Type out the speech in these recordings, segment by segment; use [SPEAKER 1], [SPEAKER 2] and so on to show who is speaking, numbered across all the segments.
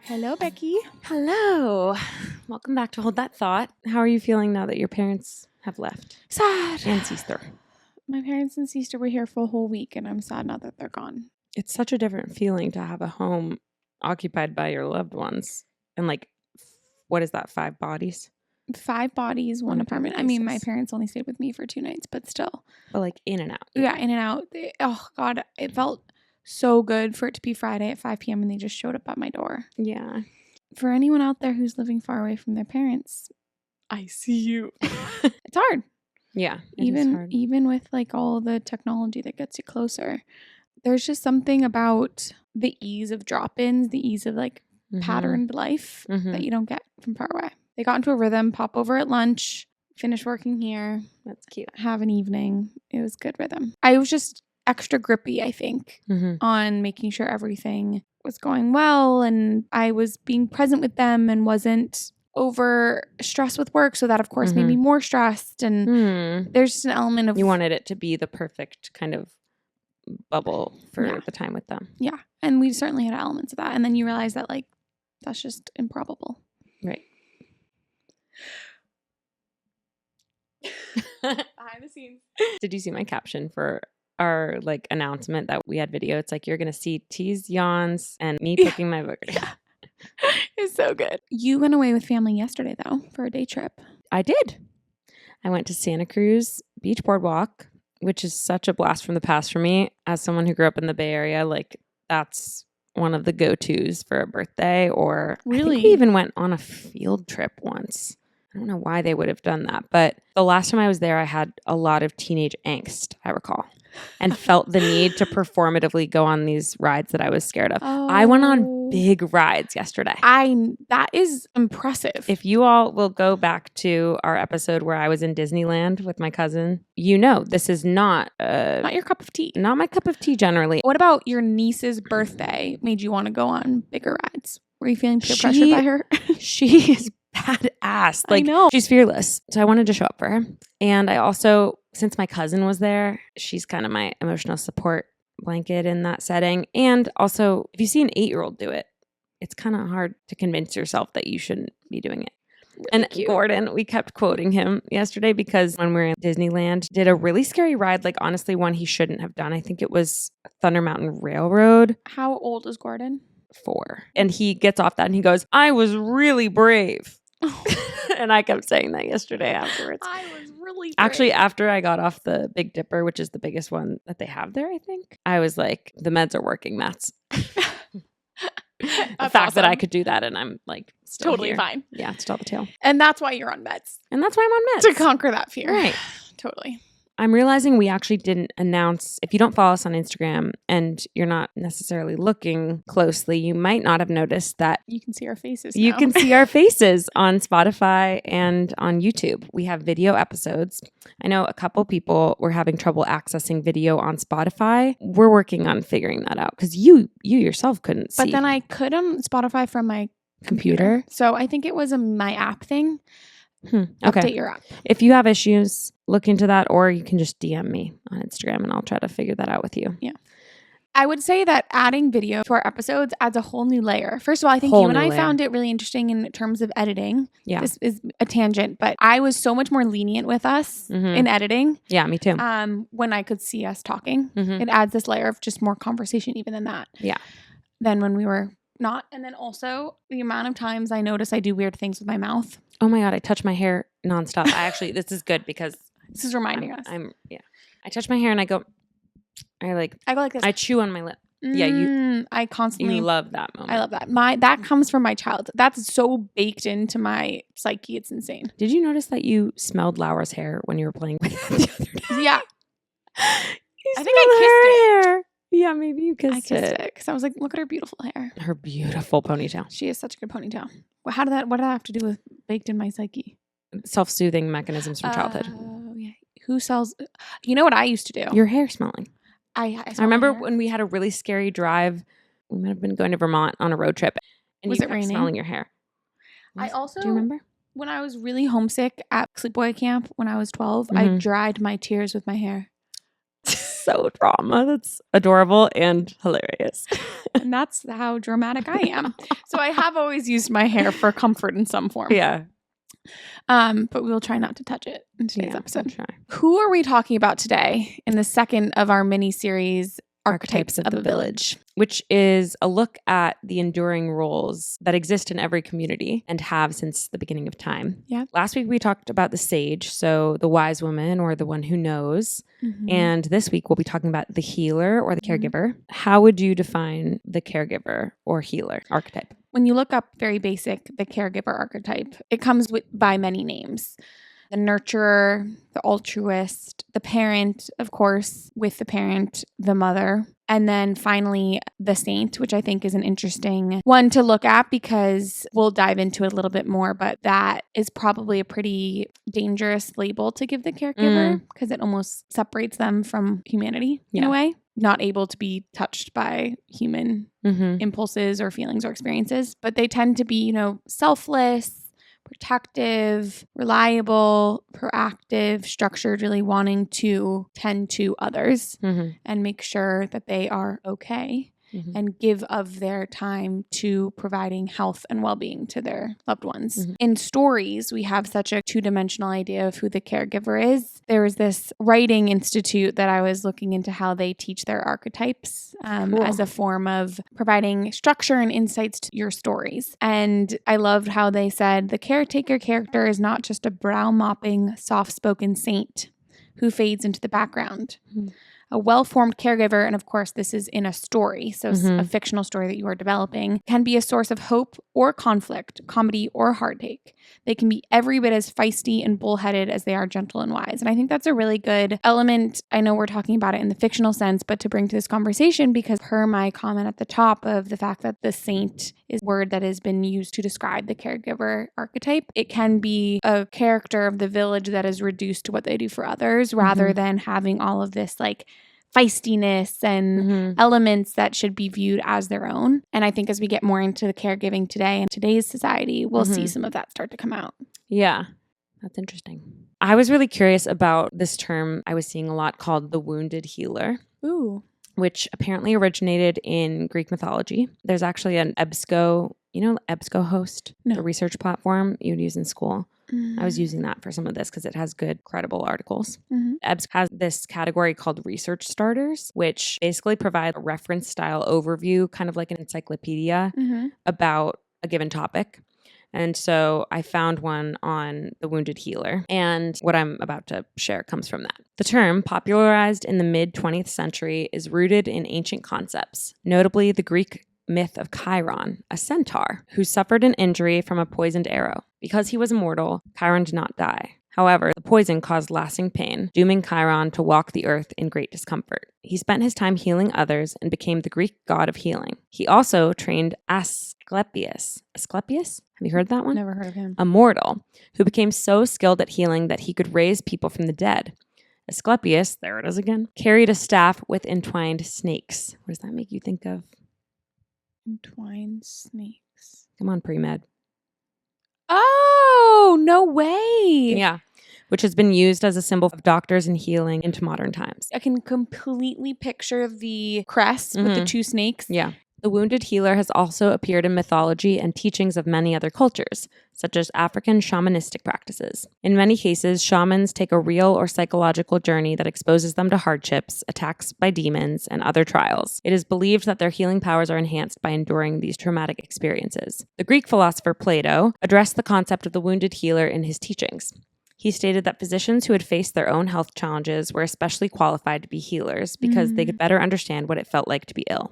[SPEAKER 1] Hello, Becky.
[SPEAKER 2] Hello. Welcome back to Hold That Thought. How are you feeling now that your parents have left?
[SPEAKER 1] Sad.
[SPEAKER 2] And sister.
[SPEAKER 1] My parents and sister were here for a whole week, and I'm sad now that they're gone.
[SPEAKER 2] It's such a different feeling to have a home occupied by your loved ones. And like, what is that, 5 bodies?
[SPEAKER 1] 5 bodies, one apartment. I mean, my parents only stayed with me for 2 nights, but still.
[SPEAKER 2] But like in and out.
[SPEAKER 1] Yeah, in and out. Oh, God. It felt so good for it to be Friday at 5 p.m. and they just showed up at my door.
[SPEAKER 2] Yeah.
[SPEAKER 1] For anyone out there who's living far away from their parents, I see you. It's hard.
[SPEAKER 2] Yeah.
[SPEAKER 1] Even with like all the technology that gets you closer. There's just something about the ease of drop-ins, the ease of like patterned life that you don't get from far away. They got into a rhythm, pop over at lunch, finish working here.
[SPEAKER 2] That's cute.
[SPEAKER 1] Have an evening. It was good rhythm. I was just extra grippy, I think, on making sure everything was going well. And I was being present with them and wasn't over stressed with work. So that, of course, made me more stressed. And there's just an element of...
[SPEAKER 2] You wanted it to be the perfect kind of bubble for the time with them.
[SPEAKER 1] Yeah. And we certainly had elements of that. And then you realize that, like, that's just improbable.
[SPEAKER 2] Right.
[SPEAKER 1] Behind the scenes.
[SPEAKER 2] Did you see my caption for our like announcement that we had video? It's like, you're going to see tease yawns and me picking my booger.
[SPEAKER 1] Yeah. It's so good. You went away with family yesterday, though, for a day trip.
[SPEAKER 2] I did. I went to Santa Cruz Beach Boardwalk, which is such a blast from the past for me. As someone who grew up in the Bay Area, like that's one of the go-tos for a birthday. Or
[SPEAKER 1] really?
[SPEAKER 2] I think we even went on a field trip once. I don't know why they would have done that. But the last time I was there, I had a lot of teenage angst, I recall, and felt the need to performatively go on these rides that I was scared of.
[SPEAKER 1] Oh.
[SPEAKER 2] I went on big rides yesterday.
[SPEAKER 1] That is impressive.
[SPEAKER 2] If you all will go back to our episode where I was in Disneyland with my cousin, you know this is not
[SPEAKER 1] your cup of tea.
[SPEAKER 2] Not my cup of tea generally.
[SPEAKER 1] What about your niece's birthday made you want to go on bigger rides? Were you feeling peer pressured by her?
[SPEAKER 2] She is badass. Like,
[SPEAKER 1] I know.
[SPEAKER 2] She's fearless. So I wanted to show up for her. And I also, since my cousin was there, she's kind of my emotional support blanket in that setting. And also, if you see an 8-year-old do it, it's kind of hard to convince yourself that you shouldn't be doing it. Really and cute. Gordon, we kept quoting him yesterday because when we were in Disneyland, did a really scary ride, like honestly one he shouldn't have done. I think it was Thunder Mountain Railroad.
[SPEAKER 1] How old is Gordon?
[SPEAKER 2] 4. And he gets off that and he goes, I was really brave. And I kept saying that yesterday afterwards.
[SPEAKER 1] I was really brave.
[SPEAKER 2] Actually, after I got off the Big Dipper, which is the biggest one that they have there, I think, I was like, the meds are working. That's the fact that I could do that and I'm like still
[SPEAKER 1] totally
[SPEAKER 2] here.
[SPEAKER 1] Fine.
[SPEAKER 2] Yeah, it's still the tail.
[SPEAKER 1] And that's why you're on meds.
[SPEAKER 2] And that's why I'm on meds.
[SPEAKER 1] To conquer that fear.
[SPEAKER 2] Right.
[SPEAKER 1] Totally.
[SPEAKER 2] I'm realizing we actually didn't announce, if you don't follow us on Instagram and you're not necessarily looking closely, you might not have noticed that
[SPEAKER 1] you can see our faces
[SPEAKER 2] You
[SPEAKER 1] now.
[SPEAKER 2] can see our faces on Spotify and on YouTube. We have video episodes. I know a couple people were having trouble accessing video on Spotify. We're working on figuring that out because you yourself couldn't see.
[SPEAKER 1] But then I could on Spotify from my computer. So I think it was my app thing.
[SPEAKER 2] Okay.
[SPEAKER 1] Update your app.
[SPEAKER 2] If you have issues, look into that, or you can just DM me on Instagram and I'll try to figure that out with you.
[SPEAKER 1] Yeah. I would say that adding video to our episodes adds a whole new layer. First of all, I think you and I found it really interesting in terms of editing.
[SPEAKER 2] Yeah.
[SPEAKER 1] This is a tangent, but I was so much more lenient with us in editing.
[SPEAKER 2] Yeah, me too.
[SPEAKER 1] When I could see us talking. It adds this layer of just more conversation even than that.
[SPEAKER 2] Yeah.
[SPEAKER 1] Than when we were not. And then also the amount of times I notice I do weird things with my mouth.
[SPEAKER 2] Oh my God, I touch my hair nonstop. This is good because
[SPEAKER 1] this is reminding us.
[SPEAKER 2] I touch my hair and I go like this. I chew on my lip.
[SPEAKER 1] I constantly
[SPEAKER 2] love that moment.
[SPEAKER 1] I love that. That comes from my childhood. That's so baked into my psyche. It's insane.
[SPEAKER 2] Did you notice that you smelled Laura's hair when you were playing with it the other day?
[SPEAKER 1] Yeah.
[SPEAKER 2] I think I kissed it. Hair. Yeah, maybe you kissed it.
[SPEAKER 1] Because I was like, look at her beautiful hair.
[SPEAKER 2] Her beautiful ponytail.
[SPEAKER 1] She has such a good ponytail. What did that have to do with baked in my psyche?
[SPEAKER 2] Self-soothing mechanisms from childhood.
[SPEAKER 1] Oh, yeah. Who sells? You know what I used to do?
[SPEAKER 2] Your hair smelling.
[SPEAKER 1] I
[SPEAKER 2] remember when we had a really scary drive. We might have been going to Vermont on a road trip. And
[SPEAKER 1] was
[SPEAKER 2] you
[SPEAKER 1] it
[SPEAKER 2] kept
[SPEAKER 1] raining?
[SPEAKER 2] Smelling your hair.
[SPEAKER 1] I also.
[SPEAKER 2] Do you remember?
[SPEAKER 1] When I was really homesick at sleepaway camp when I was 12, I dried my tears with my hair.
[SPEAKER 2] So drama. That's adorable and hilarious.
[SPEAKER 1] And that's how dramatic I am. So I have always used my hair for comfort in some form.
[SPEAKER 2] Yeah.
[SPEAKER 1] But we'll try not to touch it in today's episode.
[SPEAKER 2] Try.
[SPEAKER 1] Who are we talking about today in the second of our mini-series, Archetypes of the Village?
[SPEAKER 2] Which is a look at the enduring roles that exist in every community and have since the beginning of time.
[SPEAKER 1] Yeah.
[SPEAKER 2] Last week we talked about the sage, so the wise woman or the one who knows. And this week we'll be talking about the healer or the caregiver. How would you define the caregiver or healer archetype?
[SPEAKER 1] When you look up very basic, the caregiver archetype, it comes by many names. The nurturer, the altruist, the parent, of course, with the parent, the mother, and then finally the saint, which I think is an interesting one to look at because we'll dive into it a little bit more, but that is probably a pretty dangerous label to give the caregiver because it almost separates them from humanity in a way, not able to be touched by human impulses or feelings or experiences, but they tend to be, selfless, protective, reliable, proactive, structured, really wanting to tend to others and make sure that they are okay and give of their time to providing health and well-being to their loved ones. In stories, we have such a two-dimensional idea of who the caregiver is. There was this writing institute that I was looking into how they teach their archetypes as a form of providing structure and insights to your stories. And I loved how they said the caretaker character is not just a brow-mopping, soft-spoken saint who fades into the background. A well-formed caregiver, and of course this is in a story, so a fictional story that you are developing, can be a source of hope or conflict, comedy or heartache. They can be every bit as feisty and bullheaded as they are gentle and wise. And I think that's a really good element. I know we're talking about it in the fictional sense, but to bring to this conversation, because per my comment at the top of the fact that the saint is a word that has been used to describe the caregiver archetype, it can be a character of the village that is reduced to what they do for others rather than having all of this like feistiness and elements that should be viewed as their own. And I think as we get more into the caregiving today and today's society, we'll see some of that start to come out.
[SPEAKER 2] Yeah, that's interesting. I was really curious about this term I was seeing a lot called the wounded healer.
[SPEAKER 1] Ooh.
[SPEAKER 2] Which apparently originated in Greek mythology. There's actually an EBSCO, EBSCOhost, the research platform you would use in school. I was using that for some of this because it has good, credible articles. EBSCO has this category called research starters, which basically provide a reference style overview, kind of like an encyclopedia about a given topic. And so I found one on the wounded healer. And what I'm about to share comes from that. The term, popularized in the mid-20th century, is rooted in ancient concepts, notably the Greek myth of Chiron, a centaur who suffered an injury from a poisoned arrow. Because he was immortal, Chiron did not die. However, the poison caused lasting pain, dooming Chiron to walk the earth in great discomfort. He spent his time healing others and became the Greek god of healing. He also trained Asclepius. Asclepius? Have you heard that one?
[SPEAKER 1] Never heard of him.
[SPEAKER 2] A mortal who became so skilled at healing that he could raise people from the dead. Asclepius, there it is again, carried a staff with entwined snakes. What does that make you think of?
[SPEAKER 1] Entwined snakes.
[SPEAKER 2] Come on, pre-med.
[SPEAKER 1] Oh, no way.
[SPEAKER 2] Yeah. Which has been used as a symbol of doctors and healing into modern times.
[SPEAKER 1] I can completely picture the crest with the two snakes.
[SPEAKER 2] Yeah. The wounded healer has also appeared in mythology and teachings of many other cultures, such as African shamanistic practices. In many cases, shamans take a real or psychological journey that exposes them to hardships, attacks by demons, and other trials. It is believed that their healing powers are enhanced by enduring these traumatic experiences. The Greek philosopher Plato addressed the concept of the wounded healer in his teachings. He stated that physicians who had faced their own health challenges were especially qualified to be healers because they could better understand what it felt like to be ill.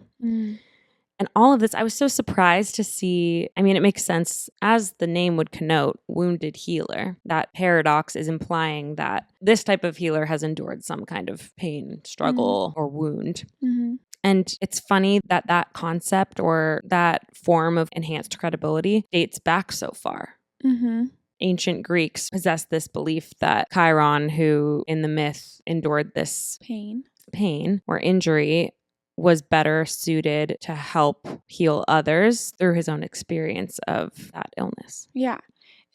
[SPEAKER 2] And all of this, I was so surprised to see. I mean, it makes sense, as the name would connote, wounded healer. That paradox is implying that this type of healer has endured some kind of pain, struggle, or wound. And it's funny that that concept or that form of enhanced credibility dates back so far. Ancient Greeks possessed this belief that Chiron, who in the myth endured this pain or injury, was better suited to help heal others through his own experience of that illness.
[SPEAKER 1] Yeah.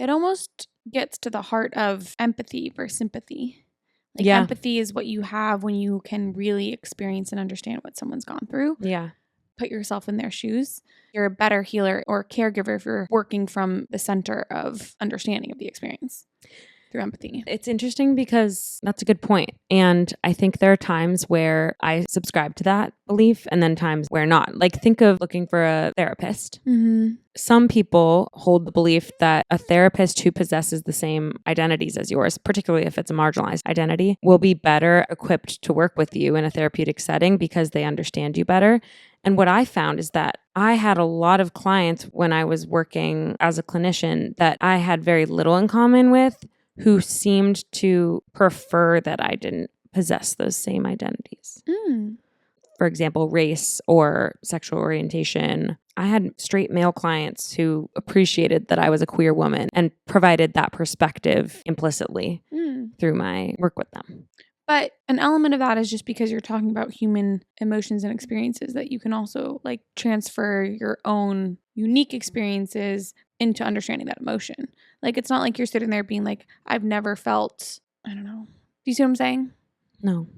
[SPEAKER 1] It almost gets to the heart of empathy versus sympathy. Like
[SPEAKER 2] Yeah.
[SPEAKER 1] empathy is what you have when you can really experience and understand what someone's gone through.
[SPEAKER 2] Yeah.
[SPEAKER 1] Put yourself in their shoes. You're a better healer or caregiver if you're working from the center of understanding of the experience through empathy.
[SPEAKER 2] It's interesting because that's a good point. And I think there are times where I subscribe to that belief and then times where not. Like think of looking for a therapist.
[SPEAKER 1] Mm-hmm.
[SPEAKER 2] Some people hold the belief that a therapist who possesses the same identities as yours, particularly if it's a marginalized identity, will be better equipped to work with you in a therapeutic setting because they understand you better. And what I found is that I had a lot of clients when I was working as a clinician that I had very little in common with, who seemed to prefer that I didn't possess those same identities.
[SPEAKER 1] Mm.
[SPEAKER 2] For example, race or sexual orientation. I had straight male clients who appreciated that I was a queer woman and provided that perspective implicitly through my work with them.
[SPEAKER 1] But an element of that is just because you're talking about human emotions and experiences that you can also like transfer your own unique experiences into understanding that emotion. Like it's not like you're sitting there being like, I've never felt, I don't know. Do you see what I'm saying?
[SPEAKER 2] No.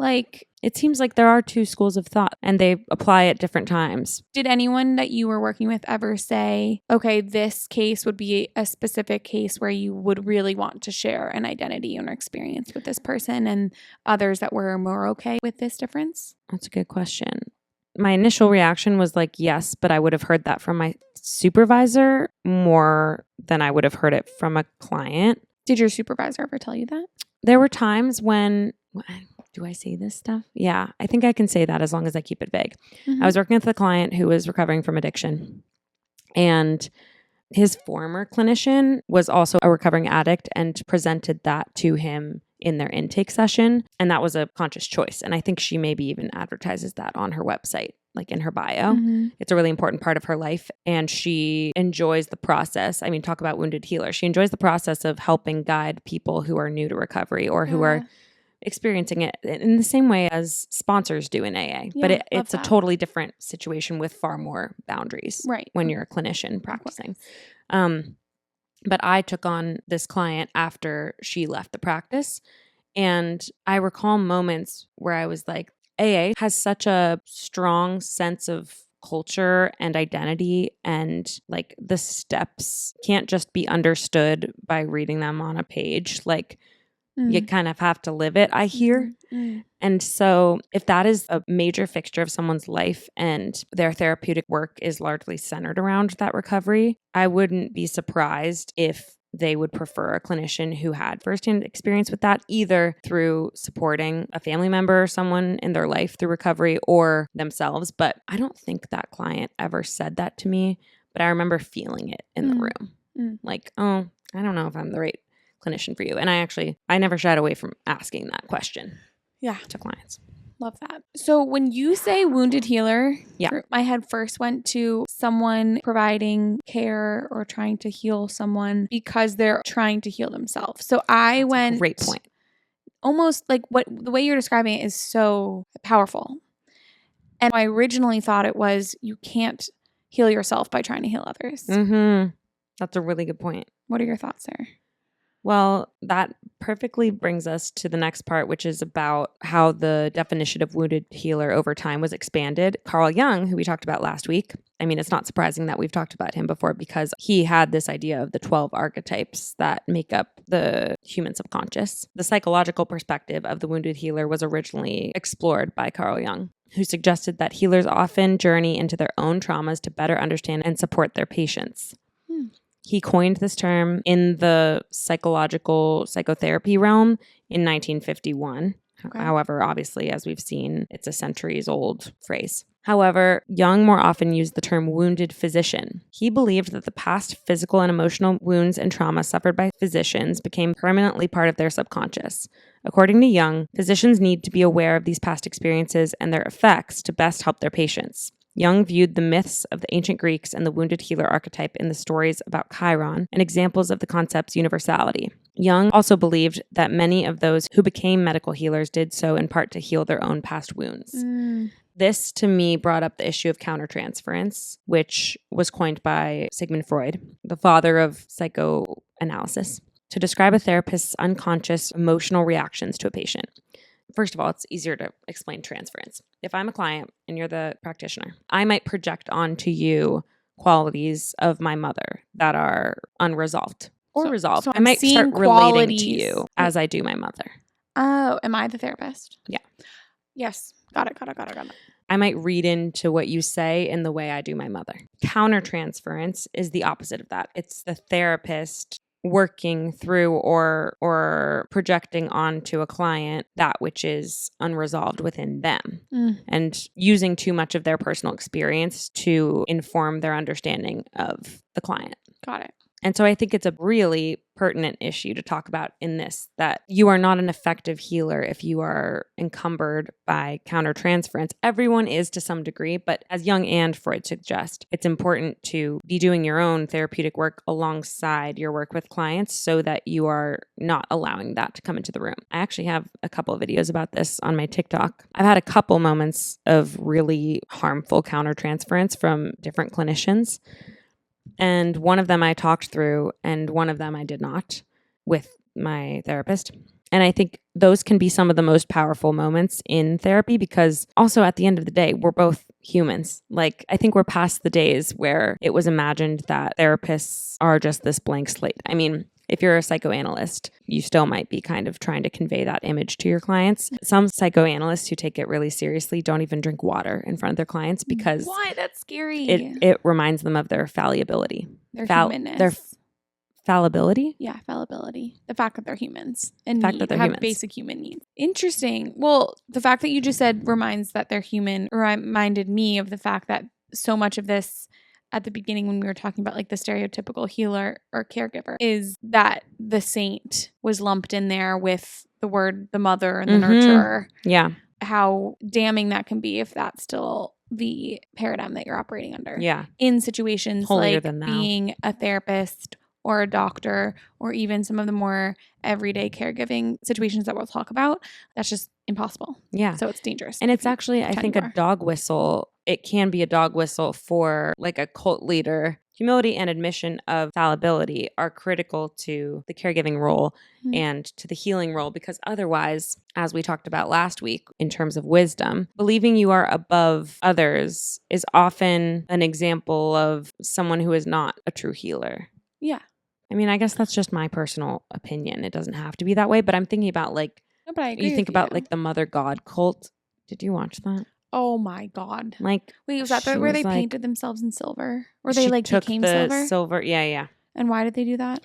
[SPEAKER 1] Like,
[SPEAKER 2] it seems like there are two schools of thought and they apply at different times.
[SPEAKER 1] Did anyone that you were working with ever say, okay, this case would be a specific case where you would really want to share an identity and experience with this person, and others that were more okay with this difference?
[SPEAKER 2] That's a good question. My initial reaction was like, yes, but I would have heard that from my supervisor more than I would have heard it from a client.
[SPEAKER 1] Did your supervisor ever tell you that?
[SPEAKER 2] There were times when... Do I say this stuff? Yeah, I think I can say that as long as I keep it vague.
[SPEAKER 1] Mm-hmm.
[SPEAKER 2] I was working with a client who was recovering from addiction, and his former clinician was also a recovering addict and presented that to him in their intake session. And that was a conscious choice. And I think she maybe even advertises that on her website, like in her bio.
[SPEAKER 1] Mm-hmm.
[SPEAKER 2] It's a really important part of her life. And she enjoys the process. I mean, talk about wounded healer. She enjoys the process of helping guide people who are new to recovery or who are experiencing it in the same way as sponsors do in AA.
[SPEAKER 1] Yeah,
[SPEAKER 2] but it's a totally different situation with far more boundaries when you're a clinician practicing. But I took on this client after she left the practice. And I recall moments where I was like, AA has such a strong sense of culture and identity, and like the steps can't just be understood by reading them on a page. Like, you kind of have to live it, I hear.
[SPEAKER 1] Mm-hmm.
[SPEAKER 2] And so if that is a major fixture of someone's life and their therapeutic work is largely centered around that recovery, I wouldn't be surprised if they would prefer a clinician who had firsthand experience with that, either through supporting a family member or someone in their life through recovery or themselves. But I don't think that client ever said that to me, but I remember feeling it in the room. Like, oh, I don't know if I'm the right clinician for you. And I never shied away from asking that question to clients.
[SPEAKER 1] Love that. So when you say wounded healer, my head first went to someone providing care or trying to heal someone because they're trying to heal themselves. So I went...
[SPEAKER 2] Great point.
[SPEAKER 1] Almost like the way you're describing it is so powerful. And I originally thought it was you can't heal yourself by trying to heal others.
[SPEAKER 2] Mm-hmm. That's a really good point.
[SPEAKER 1] What are your thoughts there?
[SPEAKER 2] Well, that perfectly brings us to the next part, which is about how the definition of wounded healer over time was expanded. Carl Jung, who we talked about last week, I mean, it's not surprising that we've talked about him before because he had this idea of the 12 archetypes that make up the human subconscious. The psychological perspective of the wounded healer was originally explored by Carl Jung, who suggested that healers often journey into their own traumas to better understand and support their patients. He coined this term in the psychological psychotherapy realm in 1951. Okay. However, obviously, as we've seen, it's a centuries-old phrase. However, Jung more often used the term wounded physician. He believed that the past physical and emotional wounds and trauma suffered by physicians became permanently part of their subconscious. According to Jung, physicians need to be aware of these past experiences and their effects to best help their patients. Jung viewed the myths of the ancient Greeks and the wounded healer archetype in the stories about Chiron and examples of the concept's universality. Jung also believed that many of those who became medical healers did so in part to heal their own past wounds. This, to me, brought up the issue of countertransference, which was coined by Sigmund Freud, the father of psychoanalysis, to describe a therapist's unconscious emotional reactions to a patient. First of all, it's easier to explain transference. If I'm a client and you're the practitioner, I might project onto you qualities of my mother that are unresolved or resolved.
[SPEAKER 1] So
[SPEAKER 2] I might start relating to you as I do my mother.
[SPEAKER 1] Oh, am I the therapist?
[SPEAKER 2] Yeah.
[SPEAKER 1] Yes. Got it.
[SPEAKER 2] I might read into what you say in the way I do my mother. Countertransference is the opposite of that. It's the therapist working through or projecting onto a client that which is unresolved within them and using too much of their personal experience to inform their understanding of the client.
[SPEAKER 1] Got it.
[SPEAKER 2] And so I think it's a really pertinent issue to talk about in this, that you are not an effective healer if you are encumbered by countertransference. Everyone is to some degree, but as Jung and Freud suggest, it's important to be doing your own therapeutic work alongside your work with clients so that you are not allowing that to come into the room. I actually have a couple of videos about this on my TikTok. I've had a couple moments of really harmful countertransference from different clinicians. And one of them I talked through and one of them I did not with my therapist. And I think those can be some of the most powerful moments in therapy because also at the end of the day, we're both humans. Like, I think we're past the days where it was imagined that therapists are just this blank slate. I mean, if you're a psychoanalyst, you still might be kind of trying to convey that image to your clients. Some psychoanalysts who take it really seriously don't even drink water in front of their clients because
[SPEAKER 1] why? That's scary.
[SPEAKER 2] It reminds them of their fallibility.
[SPEAKER 1] Their humanness.
[SPEAKER 2] Their fallibility?
[SPEAKER 1] Yeah, fallibility. The fact that they're humans and
[SPEAKER 2] have
[SPEAKER 1] basic human needs. Interesting. Well, the fact that you just said reminds that they're human reminded me of the fact that so much of this at the beginning when we were talking about like the stereotypical healer or caregiver is that the saint was lumped in there with the word the mother and the nurturer.
[SPEAKER 2] Yeah.
[SPEAKER 1] How damning that can be if that's still the paradigm that you're operating under.
[SPEAKER 2] Yeah.
[SPEAKER 1] In situations
[SPEAKER 2] Holier
[SPEAKER 1] like being a therapist or a doctor or even some of the more everyday caregiving situations that we'll talk about, that's just impossible.
[SPEAKER 2] Yeah.
[SPEAKER 1] So it's dangerous.
[SPEAKER 2] And it's actually, I think, a dog whistle. It can be a dog whistle for like a cult leader. Humility and admission of fallibility are critical to the caregiving role and to the healing role because otherwise, as we talked about last week in terms of wisdom, believing you are above others is often an example of someone who is not a true healer.
[SPEAKER 1] Yeah.
[SPEAKER 2] I mean, I guess that's just my personal opinion. It doesn't have to be that way, but I'm thinking about like,
[SPEAKER 1] no, but I agree
[SPEAKER 2] you think about like the Mother God cult. Did you watch that?
[SPEAKER 1] Oh my God.
[SPEAKER 2] Like,
[SPEAKER 1] wait, was that where they painted themselves in silver? Or they like became silver?
[SPEAKER 2] Yeah.
[SPEAKER 1] And why did they do that?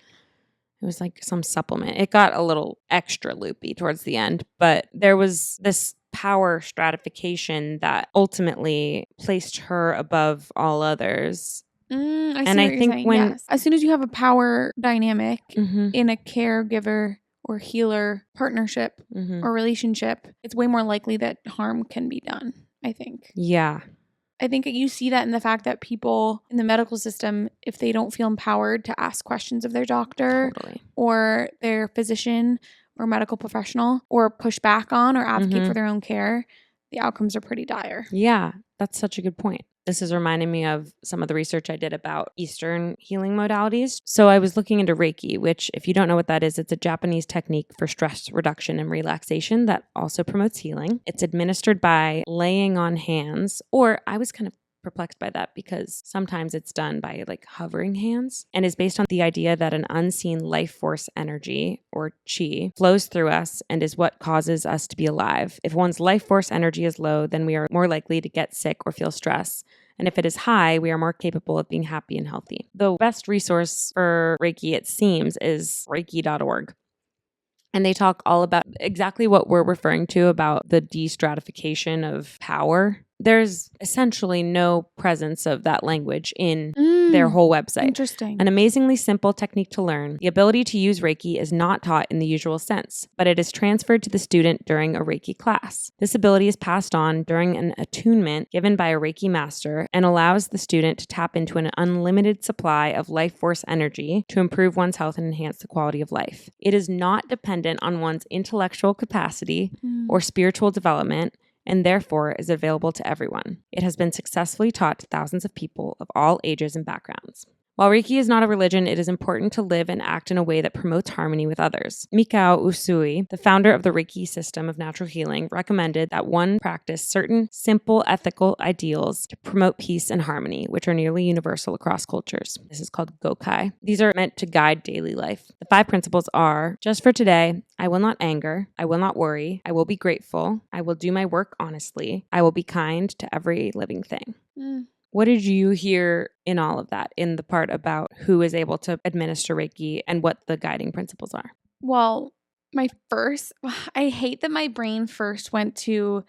[SPEAKER 2] It was like some supplement. It got a little extra loopy towards the end, but there was this power stratification that ultimately placed her above all others.
[SPEAKER 1] I think when yes. As soon as you have a power dynamic in a caregiver or healer partnership or relationship, it's way more likely that harm can be done, I think.
[SPEAKER 2] Yeah.
[SPEAKER 1] I think you see that in the fact that people in the medical system, if they don't feel empowered to ask questions of their doctor or their physician or medical professional or push back on or advocate for their own care, the outcomes are pretty dire.
[SPEAKER 2] Yeah, that's such a good point. This is reminding me of some of the research I did about Eastern healing modalities. So I was looking into Reiki, which if you don't know what that is, it's a Japanese technique for stress reduction and relaxation that also promotes healing. It's administered by laying on hands, or I was kind of perplexed by that because sometimes it's done by like hovering hands and is based on the idea that an unseen life force energy or chi flows through us and is what causes us to be alive. If one's life force energy is low, then we are more likely to get sick or feel stress. And if it is high, we are more capable of being happy and healthy. The best resource for Reiki, it seems, is reiki.org. And they talk all about exactly what we're referring to about the de-stratification of power. There's essentially no presence of that language in their whole website.
[SPEAKER 1] Interesting.
[SPEAKER 2] An amazingly simple technique to learn. The ability to use Reiki is not taught in the usual sense, but it is transferred to the student during a Reiki class. This ability is passed on during an attunement given by a Reiki master and allows the student to tap into an unlimited supply of life force energy to improve one's health and enhance the quality of life. It is not dependent on one's intellectual capacity or spiritual development, and therefore is available to everyone. It has been successfully taught to thousands of people of all ages and backgrounds. While Reiki is not a religion, it is important to live and act in a way that promotes harmony with others. Mikao Usui, the founder of the Reiki system of natural healing, recommended that one practice certain simple ethical ideals to promote peace and harmony, which are nearly universal across cultures. This is called Gokai. These are meant to guide daily life. The 5 principles are: just for today, I will not anger, I will not worry, I will be grateful, I will do my work honestly, I will be kind to every living thing. What did you hear in all of that, in the part about who is able to administer Reiki and what the guiding principles are?
[SPEAKER 1] Well, I hate that my brain first went to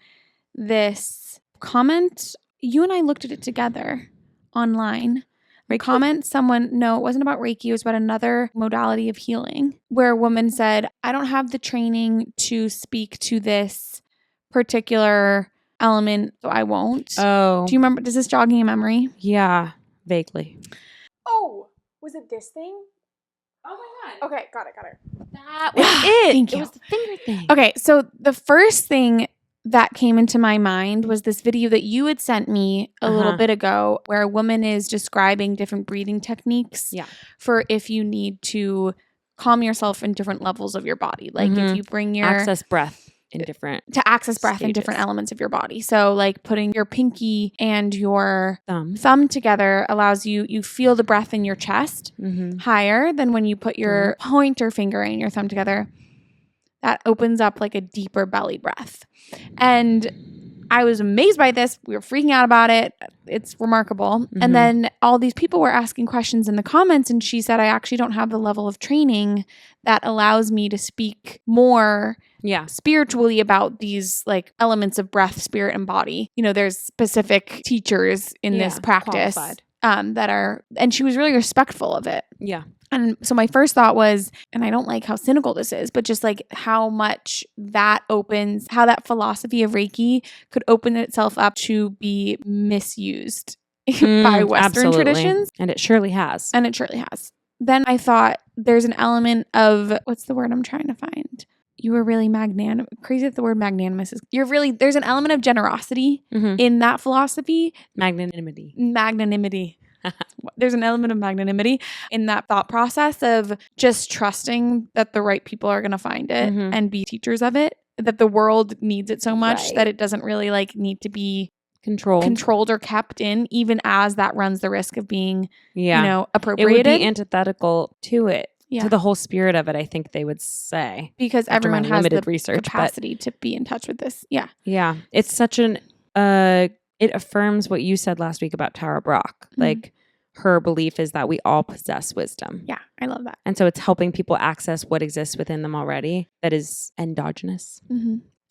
[SPEAKER 1] this comment. You and I looked at it together online.
[SPEAKER 2] Reiki?
[SPEAKER 1] No, it wasn't about Reiki. It was about another modality of healing where a woman said, I don't have the training to speak to this particular element, so I won't.
[SPEAKER 2] Oh.
[SPEAKER 1] Do you remember? Does this jogging a memory?
[SPEAKER 2] Yeah, vaguely.
[SPEAKER 1] Oh, was it this thing?
[SPEAKER 2] Oh my God.
[SPEAKER 1] Okay, got it.
[SPEAKER 2] That was it.
[SPEAKER 1] Thank you.
[SPEAKER 2] It was the finger thing.
[SPEAKER 1] Okay, so the first thing that came into my mind was this video that you had sent me a little bit ago where a woman is describing different breathing techniques for if you need to calm yourself in different levels of your body. Like if you bring your...
[SPEAKER 2] access breath in different
[SPEAKER 1] in different elements of your body. So like putting your pinky and your thumb together allows you feel the breath in your chest higher than when you put your pointer finger and your thumb together. That opens up like a deeper belly breath. And I was amazed by this. We were freaking out about it. It's remarkable. And then all these people were asking questions in the comments, and she said, I actually don't have the level of training that allows me to speak more spiritually about these like elements of breath, spirit, and body. You know, there's specific teachers in this practice that are, and she was really respectful of it.
[SPEAKER 2] Yeah.
[SPEAKER 1] And so my first thought was, and I don't like how cynical this is, but just like how much that opens, how that philosophy of Reiki could open itself up to be misused by Western traditions.
[SPEAKER 2] And it surely has.
[SPEAKER 1] Then I thought there's an element of, what's the word I'm trying to find? You were really magnanimous. Crazy that the word magnanimous is. There's an element of generosity in that philosophy. Magnanimity. There's an element of magnanimity in that thought process of just trusting that the right people are going to find it and be teachers of it, that the world needs it so much that it doesn't really like need to be controlled or kept in, even as that runs the risk of being, appropriated.
[SPEAKER 2] It would be antithetical to it. To the whole spirit of it, I think they would say.
[SPEAKER 1] Because everyone has limited research capacity to be in touch with this. Yeah.
[SPEAKER 2] Yeah. It's such an, it affirms what you said last week about Tara Brach. Like her belief is that we all possess wisdom.
[SPEAKER 1] Yeah. I love that.
[SPEAKER 2] And so it's helping people access what exists within them already that is endogenous.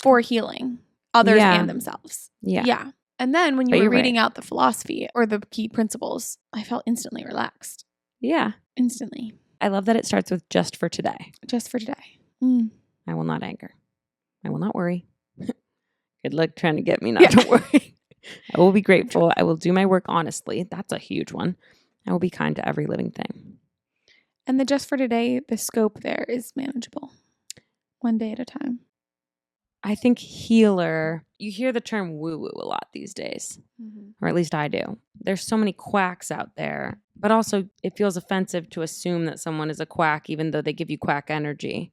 [SPEAKER 1] For healing others and themselves.
[SPEAKER 2] Yeah.
[SPEAKER 1] And then when you were reading out the philosophy or the key principles, I felt instantly relaxed.
[SPEAKER 2] Yeah.
[SPEAKER 1] Instantly.
[SPEAKER 2] I love that it starts with just for today.
[SPEAKER 1] Just for today.
[SPEAKER 2] I will not anger. I will not worry. Good luck trying to get me not to worry. I will be grateful. I will do my work honestly. That's a huge one. I will be kind to every living thing.
[SPEAKER 1] And the just for today, the scope there is manageable. One day at a time.
[SPEAKER 2] I think healer, you hear the term woo-woo a lot these days. Or at least I do. There's so many quacks out there. But also it feels offensive to assume that someone is a quack even though they give you quack energy.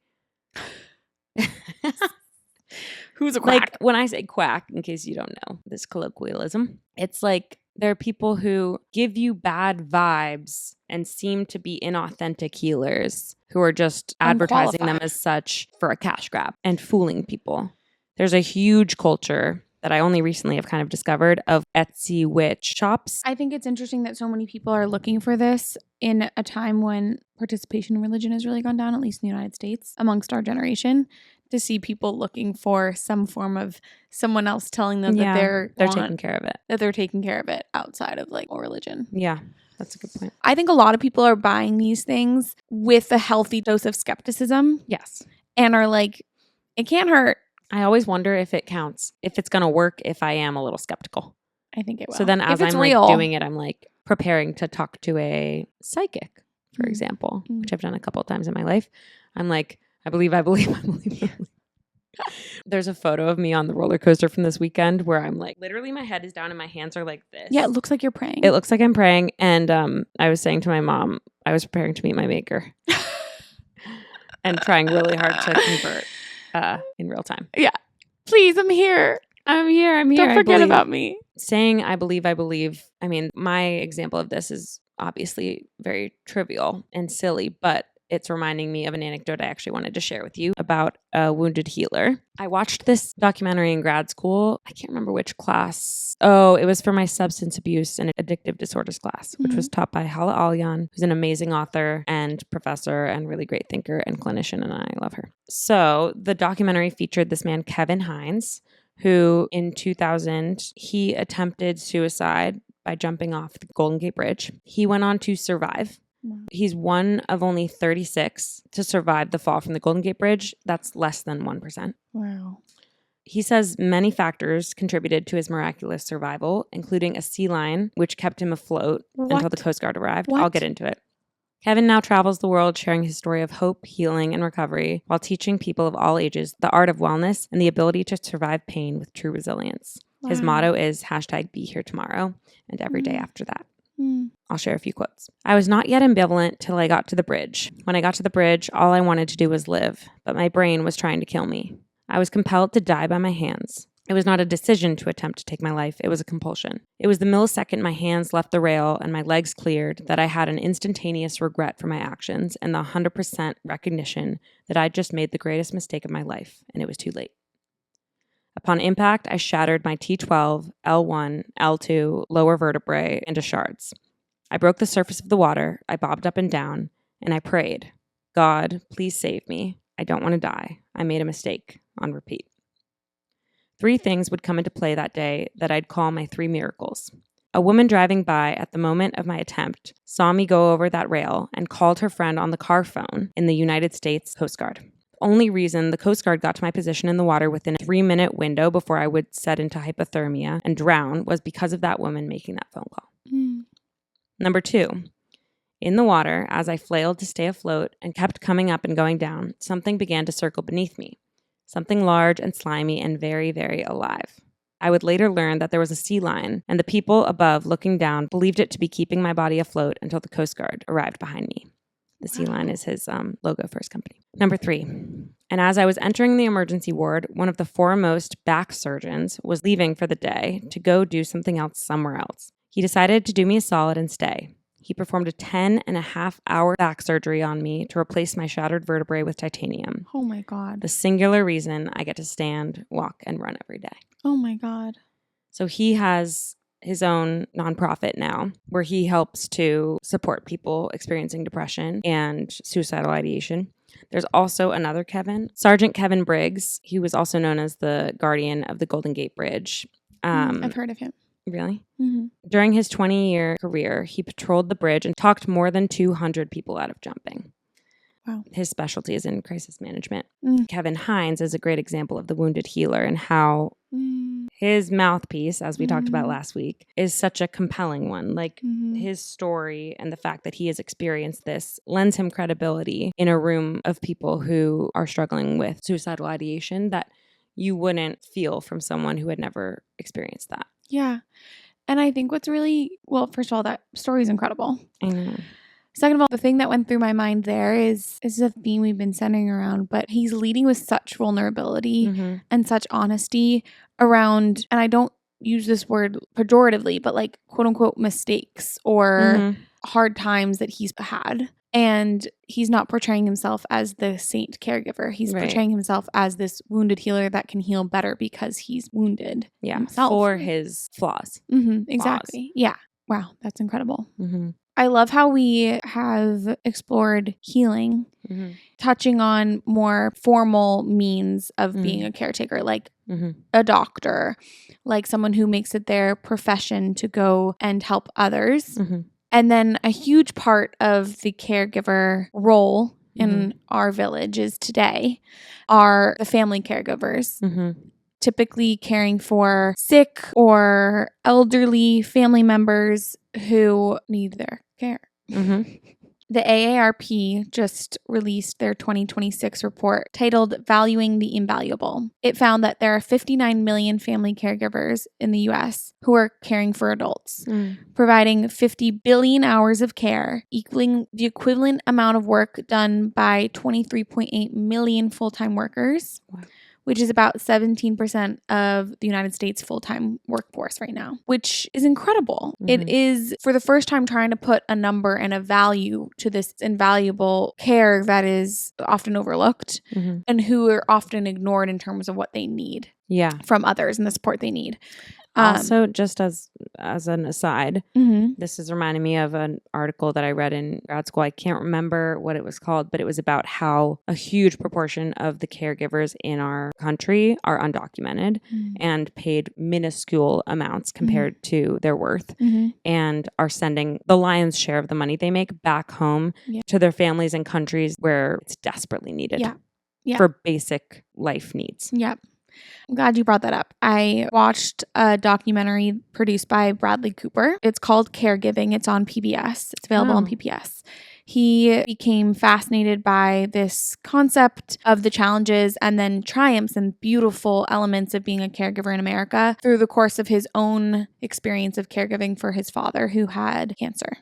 [SPEAKER 1] Who's a quack?
[SPEAKER 2] Like when I say quack, in case you don't know this colloquialism, it's like there are people who give you bad vibes and seem to be inauthentic healers who are just advertising them as such for a cash grab and fooling people. There's a huge culture that I only recently have kind of discovered of Etsy witch shops.
[SPEAKER 1] I think it's interesting that so many people are looking for this in a time when participation in religion has really gone down, at least in the United States, amongst our generation, to see people looking for some form of someone else telling them that they're
[SPEAKER 2] taking care of it.
[SPEAKER 1] That they're taking care of it outside of like religion.
[SPEAKER 2] Yeah, that's a good point.
[SPEAKER 1] I think a lot of people are buying these things with a healthy dose of skepticism.
[SPEAKER 2] Yes.
[SPEAKER 1] And are like, it can't hurt.
[SPEAKER 2] I always wonder if it counts, if it's going to work if I am a little skeptical.
[SPEAKER 1] I think it will.
[SPEAKER 2] So then as I'm like doing it, I'm like preparing to talk to a psychic, for example, which I've done a couple of times in my life. I'm like, I believe. There's a photo of me on the roller coaster from this weekend where I'm like, literally my head is down and my hands are like this.
[SPEAKER 1] Yeah, it looks like you're praying.
[SPEAKER 2] It looks like I'm praying. And I was saying to my mom, I was preparing to meet my maker and trying really hard to convert in real time.
[SPEAKER 1] Yeah. Please, I'm here.
[SPEAKER 2] I'm here.
[SPEAKER 1] Don't forget about me.
[SPEAKER 2] Saying I believe. I mean, my example of this is obviously very trivial and silly, but it's reminding me of an anecdote I actually wanted to share with you about a wounded healer. I watched this documentary in grad school. I can't remember which class. Oh, it was for my substance abuse and addictive disorders class, which was taught by Hala Alyan, who's an amazing author and professor and really great thinker and clinician, and I love her. So the documentary featured this man, Kevin Hines, who in 2000, he attempted suicide by jumping off the Golden Gate Bridge. He went on to survive. He's one of only 36 to survive the fall from the Golden Gate Bridge. That's less than 1%.
[SPEAKER 1] Wow.
[SPEAKER 2] He says many factors contributed to his miraculous survival, including a sea lion, which kept him afloat until the Coast Guard arrived.
[SPEAKER 1] What?
[SPEAKER 2] I'll get into it. Kevin now travels the world sharing his story of hope, healing, and recovery while teaching people of all ages the art of wellness and the ability to survive pain with true resilience. Wow. His motto is #BeHereTomorrow and every day after that. I'll share a few quotes. I was not yet ambivalent till I got to the bridge. When I got to the bridge, all I wanted to do was live, but my brain was trying to kill me. I was compelled to die by my hands. It was not a decision to attempt to take my life. It was a compulsion. It was the millisecond my hands left the rail and my legs cleared that I had an instantaneous regret for my actions and the 100% recognition that I'd just made the greatest mistake of my life, and it was too late. Upon impact, I shattered my T12, L1, L2, lower vertebrae into shards. I broke the surface of the water, I bobbed up and down, and I prayed, God, please save me. I don't want to die. I made a mistake, on repeat. 3 things would come into play that day that I'd call my 3 miracles. A woman driving by at the moment of my attempt saw me go over that rail and called her friend on the car phone in the United States Coast Guard. Only reason the Coast Guard got to my position in the water within a 3-minute window before I would set into hypothermia and drown was because of that woman making that phone call. Number 2, in the water, as I flailed to stay afloat and kept coming up and going down, something began to circle beneath me. Something large and slimy and very, very alive. I would later learn that there was a sea lion, and the people above looking down believed it to be keeping my body afloat until the Coast Guard arrived behind me. The sea lion is his logo for his company. Number 3, and as I was entering the emergency ward, one of the foremost back surgeons was leaving for the day to go do something else somewhere else. He decided to do me a solid and stay. He performed a 10.5-hour back surgery on me to replace my shattered vertebrae with titanium.
[SPEAKER 1] Oh my God.
[SPEAKER 2] The singular reason I get to stand, walk, and run every day.
[SPEAKER 1] Oh my God.
[SPEAKER 2] So he has his own nonprofit now where he helps to support people experiencing depression and suicidal ideation. There's also another Kevin, Sergeant Kevin Briggs. He was also known as the guardian of the Golden Gate Bridge.
[SPEAKER 1] I've heard of him.
[SPEAKER 2] Really? Mm-hmm. During his 20-year career, he patrolled the bridge and talked more than 200 people out of jumping.
[SPEAKER 1] Wow.
[SPEAKER 2] His specialty is in crisis management. Kevin Hines is a great example of the wounded healer and how his mouthpiece, as we talked about last week, is such a compelling one. Like his story and the fact that he has experienced this lends him credibility in a room of people who are struggling with suicidal ideation that you wouldn't feel from someone who had never experienced that.
[SPEAKER 1] Yeah. And I think what's really, well, first of all, that story is incredible.
[SPEAKER 2] I know.
[SPEAKER 1] Second of all, the thing that went through my mind there is a theme we've been centering around, but he's leading with such vulnerability and such honesty around, and I don't use this word pejoratively, but like quote unquote mistakes or hard times that he's had. And he's not portraying himself as the saint caregiver. He's portraying himself as this wounded healer that can heal better because he's wounded himself.
[SPEAKER 2] For his flaws.
[SPEAKER 1] Exactly. Yeah. Wow. That's incredible. I love how we have explored healing, touching on more formal means of being a caretaker, like a doctor, like someone who makes it their profession to go and help others. And then a huge part of the caregiver role in our villages today are the family caregivers, typically caring for sick or elderly family members who need their care. The AARP just released their 2026 report titled Valuing the Invaluable. It found that there are 59 million family caregivers in the US who are caring for adults, providing 50 billion hours of care, equaling the equivalent amount of work done by 23.8 million full-time workers. Wow. Which is about 17% of the United States full-time workforce right now, which is incredible. It is, for the first time, trying to put a number and a value to this invaluable care that is often overlooked and who are often ignored in terms of what they need from others and the support they need.
[SPEAKER 2] Also, just as an aside, this is reminding me of an article that I read in grad school. I can't remember what it was called, but it was about how a huge proportion of the caregivers in our country are undocumented and paid minuscule amounts compared to their worth and are sending the lion's share of the money they make back home to their families and countries where it's desperately needed for basic life needs.
[SPEAKER 1] Yep. I'm glad you brought that up. I watched a documentary produced by Bradley Cooper. It's called Caregiving. It's on PBS. It's available on PBS. He became fascinated by this concept of the challenges and then triumphs and beautiful elements of being a caregiver in America through the course of his own experience of caregiving for his father who had cancer.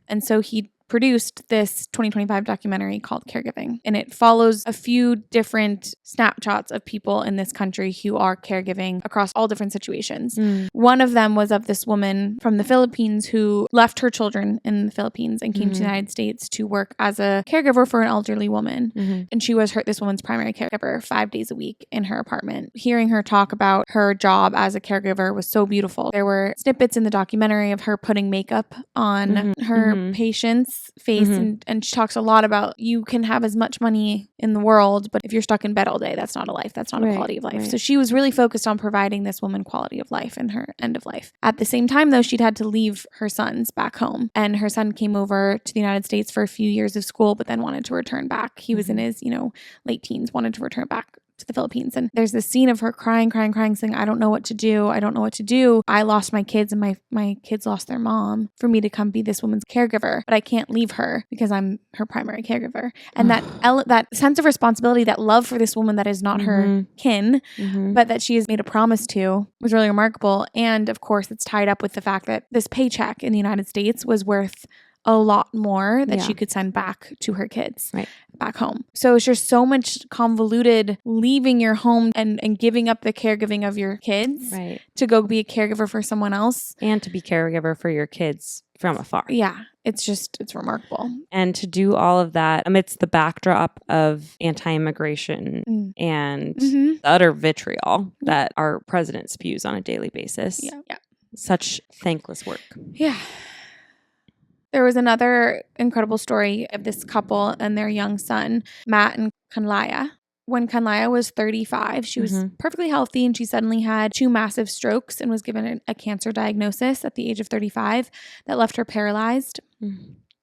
[SPEAKER 1] And so he produced this 2025 documentary called Caregiving, and it follows a few different snapshots of people in this country who are caregiving across all different situations. One of them was of this woman from the Philippines who left her children in the Philippines and came to the United States to work as a caregiver for an elderly woman. And she was this woman's primary caregiver 5 days a week in her apartment. Hearing her talk about her job as a caregiver was so beautiful. There were snippets in the documentary of her putting makeup on her patients' face, and she talks a lot about you can have as much money in the world, but if you're stuck in bed all day, that's not a life. That's not a quality of life. So she was really focused on providing this woman quality of life in her end of life. At the same time, though, she'd had to leave her sons back home, and her son came over to the United States for a few years of school, but then wanted to return back. He was in his, late teens, wanted to return back to the Philippines. And there's this scene of her crying, saying, I don't know what to do. I lost my kids and my kids lost their mom for me to come be this woman's caregiver, but I can't leave her because I'm her primary caregiver. And that sense of responsibility, that love for this woman that is not her kin, but that she has made a promise to, was really remarkable. And of course, it's tied up with the fact that this paycheck in the United States was worth a lot more that she could send back to her kids back home. So it's just so much convoluted leaving your home and giving up the caregiving of your kids to go be a caregiver for someone else. And
[SPEAKER 2] to be caregiver for your kids from afar.
[SPEAKER 1] Yeah. It's remarkable.
[SPEAKER 2] And to do all of that amidst the backdrop of anti-immigration and the utter vitriol that our president spews on a daily basis. Yeah. Such thankless work.
[SPEAKER 1] Yeah. There was another incredible story of this couple and their young son, Matt and Kanlaya. When Kanlaya was 35, she was perfectly healthy, and she suddenly had 2 massive strokes and was given a cancer diagnosis at the age of 35 that left her paralyzed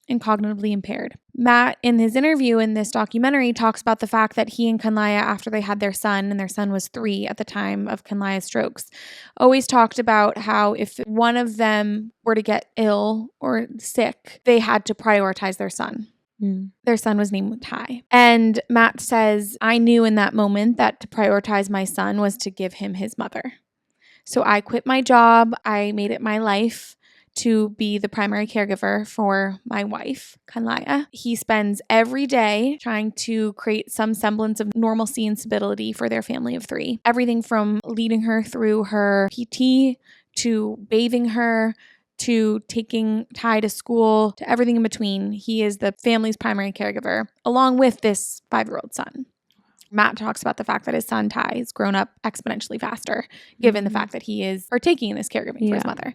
[SPEAKER 1] and cognitively impaired. Matt, in his interview in this documentary, talks about the fact that he and Kanlaya, after they had their son, and their son was 3 at the time of Kanlaya's strokes, always talked about how if one of them were to get ill or sick, they had to prioritize their son. Their son was named Ty. And Matt says, I knew in that moment that to prioritize my son was to give him his mother. So I quit my job. I made it my life to be the primary caregiver for my wife, Kanlaya. He spends every day trying to create some semblance of normalcy and stability for their family of 3. Everything from leading her through her PT, to bathing her, to taking Ty to school, to everything in between. He is the family's primary caregiver, along with this 5-year-old son. Matt talks about the fact that his son, Ty, has grown up exponentially faster, given the fact that he is partaking in this caregiving for his mother.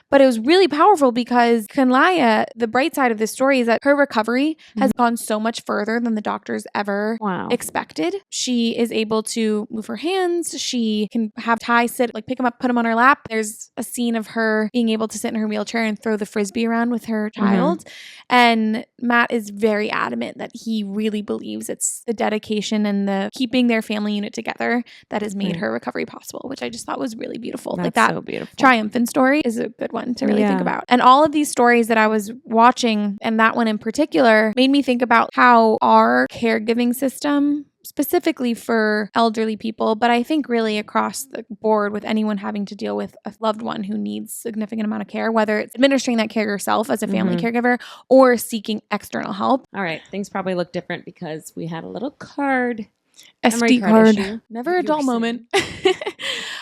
[SPEAKER 1] But it was really powerful because Kanlaya, the bright side of this story is that her recovery has gone so much further than the doctors ever expected. She is able to move her hands. She can have Ty sit, pick him up, put him on her lap. There's a scene of her being able to sit in her wheelchair and throw the Frisbee around with her child. And Matt is very adamant that he really believes it's the dedication and the of keeping their family unit together that has made her recovery possible, which I just thought was really beautiful.
[SPEAKER 2] That's
[SPEAKER 1] like that
[SPEAKER 2] so beautiful.
[SPEAKER 1] triumphant story is a good one to really think about. And all of these stories that I was watching, and that one in particular, made me think about how our caregiving system, specifically for elderly people, but I think really across the board with anyone having to deal with a loved one who needs significant amount of care, whether it's administering that care yourself as a family caregiver or seeking external help.
[SPEAKER 2] All right. Things probably look different because we had a little
[SPEAKER 1] SD card
[SPEAKER 2] issue.
[SPEAKER 1] Never a dull moment.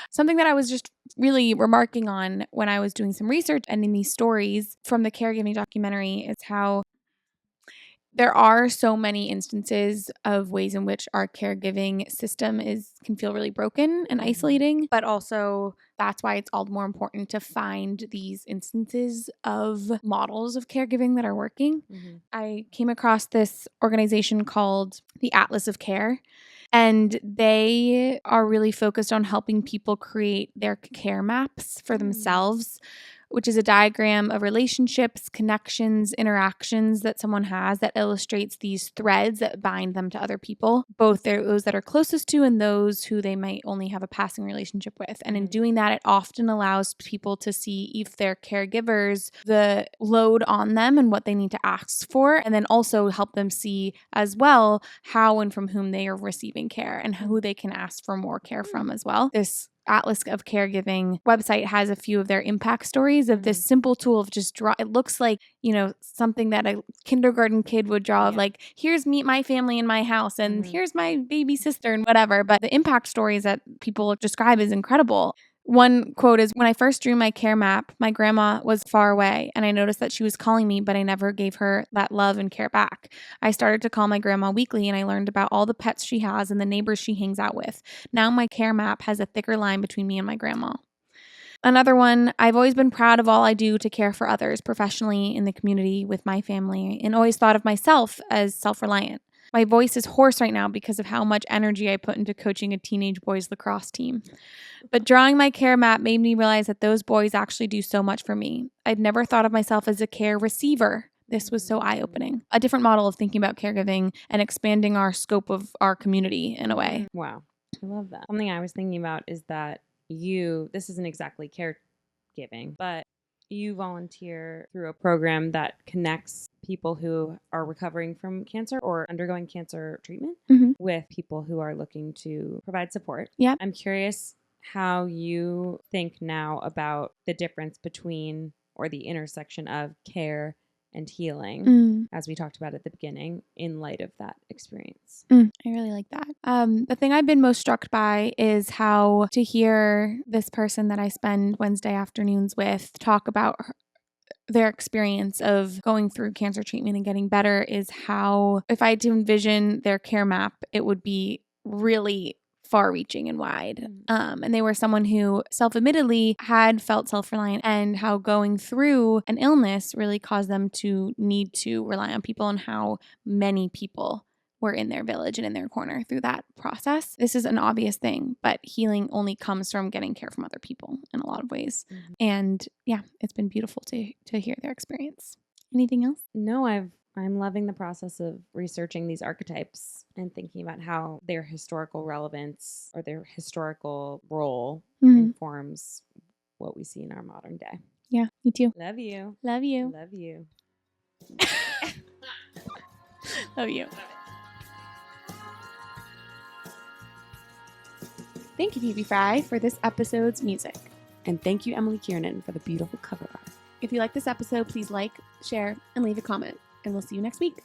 [SPEAKER 1] Something that I was just really remarking on when I was doing some research and in these stories from the Caregiving documentary is how there are so many instances of ways in which our caregiving system can feel really broken and isolating, but also that's why it's all the more important to find these instances of models of caregiving that are working. I came across this organization called the Atlas of Care, and they are really focused on helping people create their care maps for themselves, which is a diagram of relationships, connections, interactions that someone has that illustrates these threads that bind them to other people, both those that are closest to and those who they might only have a passing relationship with. And in doing that, it often allows people to see if they're caregivers, the load on them and what they need to ask for, and then also help them see as well how and from whom they are receiving care and who they can ask for more care from as well. This Atlas of Caregiving website has a few of their impact stories of this simple tool of just draw. It looks like, something that a kindergarten kid would draw of like, here's my family in my house and here's my baby sister and whatever. But the impact stories that people describe is incredible. One quote is, when I first drew my care map, my grandma was far away and I noticed that she was calling me, but I never gave her that love and care back. I started to call my grandma weekly and I learned about all the pets she has and the neighbors she hangs out with. Now my care map has a thicker line between me and my grandma. Another one, I've always been proud of all I do to care for others professionally in the community with my family and always thought of myself as self-reliant. My voice is hoarse right now because of how much energy I put into coaching a teenage boys lacrosse team. But drawing my care map made me realize that those boys actually do so much for me. I'd never thought of myself as a care receiver. This was so eye-opening. A different model of thinking about caregiving and expanding our scope of our community in a way.
[SPEAKER 2] Wow. I love that. Something I was thinking about is that this isn't exactly caregiving, but you volunteer through a program that connects people who are recovering from cancer or undergoing cancer treatment with people who are looking to provide support.
[SPEAKER 1] Yeah.
[SPEAKER 2] I'm curious how you think now about the difference between or the intersection of care and healing, as we talked about at the beginning, in light of that experience.
[SPEAKER 1] I really like that. The thing I've been most struck by is how to hear this person that I spend Wednesday afternoons with talk about their experience of going through cancer treatment and getting better is how, if I had to envision their care map, it would be really far-reaching and wide. And they were someone who self-admittedly had felt self-reliant, and how going through an illness really caused them to need to rely on people, and how many people were in their village and in their corner through that process. This is an obvious thing, but healing only comes from getting care from other people in a lot of ways. And yeah, it's been beautiful to hear their experience. Anything else?
[SPEAKER 2] No, I'm loving the process of researching these archetypes and thinking about how their historical relevance or their historical role informs what we see in our modern day.
[SPEAKER 1] Yeah, me too.
[SPEAKER 2] Love you.
[SPEAKER 1] Love you.
[SPEAKER 2] Love you.
[SPEAKER 1] Love you. Thank you, Phoebe Fry, for this episode's music.
[SPEAKER 2] And thank you, Emily Kiernan, for the beautiful cover art.
[SPEAKER 1] If you like this episode, please like, share, and leave a comment. And we'll see you next week.